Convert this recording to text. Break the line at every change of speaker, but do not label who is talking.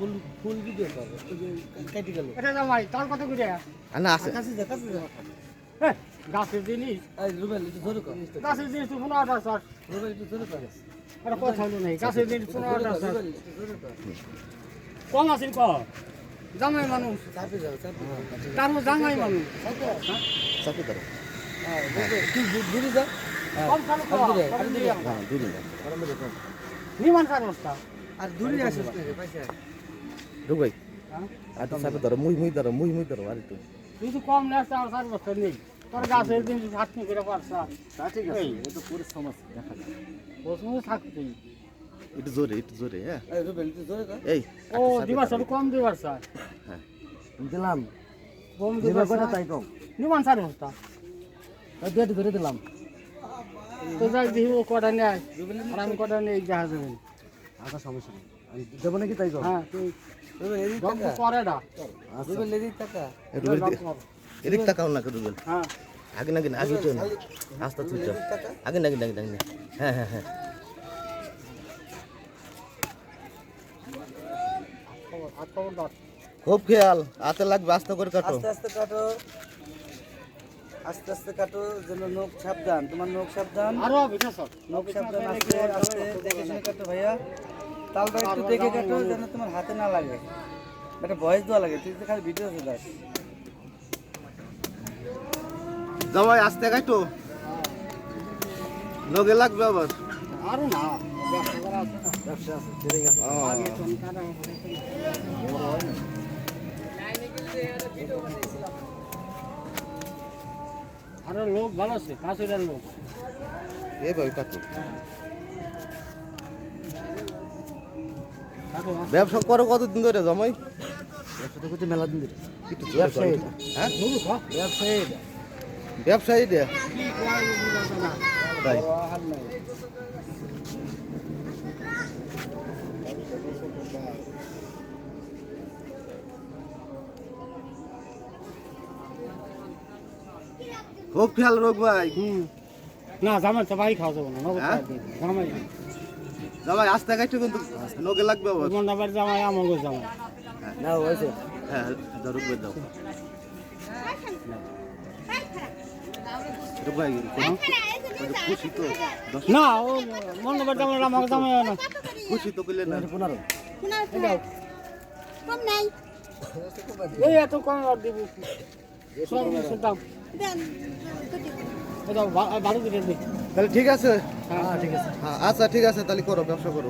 ফুল full video কর ওই যে কেটে গেল
এটা জামাই তার কত করে
না আছে
কাছে যা কাছে যা
হ্যাঁ গাছের জিনিস
এই রুবেল একটু জোরে কর
গাছের জিনিস তো 15টা স্যার
রুবেল একটু জোরে কর
এটা কথা হলো নাই গাছের জিনিস 15টা স্যার
রুবেল একটু জোরে কর
কম আছেন কম জামাই মানুষ
চাপে যাও চাপে
তার জামাই মানুষ
চাকরি করো
হ্যাঁ তুই দূরে যা
কম চালু কর
হ্যাঁ দূরে না
নিমান স্যার অবস্থা
আর দূরে আসিস না রে পয়সা
ঢুক ভাই
হ্যাঁ
আর তো চাপে ধরো মুই ধরো মুই ধরো আর একটু
তুই তো কম নেস আর 4 বছর নেই তোর গাছের জিনিস হাত নিয়ে করে পারছা
তা ঠিক আছে এটা পুরো সমস্যা দেখা যায়
বসে থাকতেই
একটু জোরে হ্যাঁ
এই রুবেল একটু জোরে কর
এই
ও দিবার স্যার কম দিবার স্যার
হ্যাঁ
দিলাম
কম
দিবার
দিবার
কথা
স্যার
তাই কম
নিমান স্যার অবস্থা
ডেট করে দিলাম
তো যাই দিই ও কটা নেয় আর আমি কটা নেই জাহাজ দেবেন
আচ্ছা সমস্যা নেই আমি দেবো নাকি তাই কম
হ্যাঁ তুই
রুবেল এদিক
গল্প
টাকা
করে না
রুবেল এদিক টাকা
এদিক তাকাও না রুবেল
হ্যাঁ
আগে নাকি আগে চল আস্তে তুই চল আগে নাকি হ্যাঁ হ্যাঁ হ্যাঁ
হাত খবর দাও
খুব খেয়াল হাতে লাগবে আস্তে করে কাটো
আস্তে আস্তে কাটো আস্তে আস্তে কাটো যেন নখ সাবধান তোমার নখ সাবধান
আরো ভিটা সব
নখ সাবধান আস্তে আস্তে দেখে শুনে কাটো ভাইয়া তালটা একটু দেখে কাটো যেন তোমার হাতে না লাগে একটা ভয়েস দেওয়া লাগে তুই তো খালি ভিডিও আছে দেখ
জামাই আস্তে কাটো লগে লাগবে আবার
আরো না ব্যবসা করা আছে না
ব্যবসা আছে ছেড়ে গেছে
আগে তো কাটা
বড় হয় না
আরো লোক ভালো আছে 5,000 লোক
এইভাবে কাটো
কাটো
ব্যবসা করো কতদিন ধরে জামাই
ব্যবসা তো করতে মেলা দিন ধরে
একটু
ব্যবসায়ী
হ্যাঁ
নুরু খা
ব্যবসায়ী
ব্যবসায়ী দে
কি কয় বুঝা না
তাই
হাল নাই
খুব খেয়াল রোগ ভাই
না জামাই তো ভাই খাওয়া যাবে না নগদ
হ্যাঁ?
খাওয়া দিই। জামাই
জামাই আস্তে কাটো কিন্তু লগে লাগবে আবার
মন্ডাবার জামাই আমাকে জামাই
না হয়েছে
হ্যাঁ দাও রোগ দাও রোগ ভাই খুশি তো
না ও মন্ডাবার জামাই আমাকে জামাই না
খুশি তো পেলে না
15
কম নাই
এই এত কম আর দিব সব কিছু দাম
দেন
এটা 12 দিনের দিই
তাহলে ঠিক আছে
হ্যাঁ
ঠিক আছে
হ্যাঁ আচ্ছা ঠিক আছে তাহলে করো ব্যবসা করো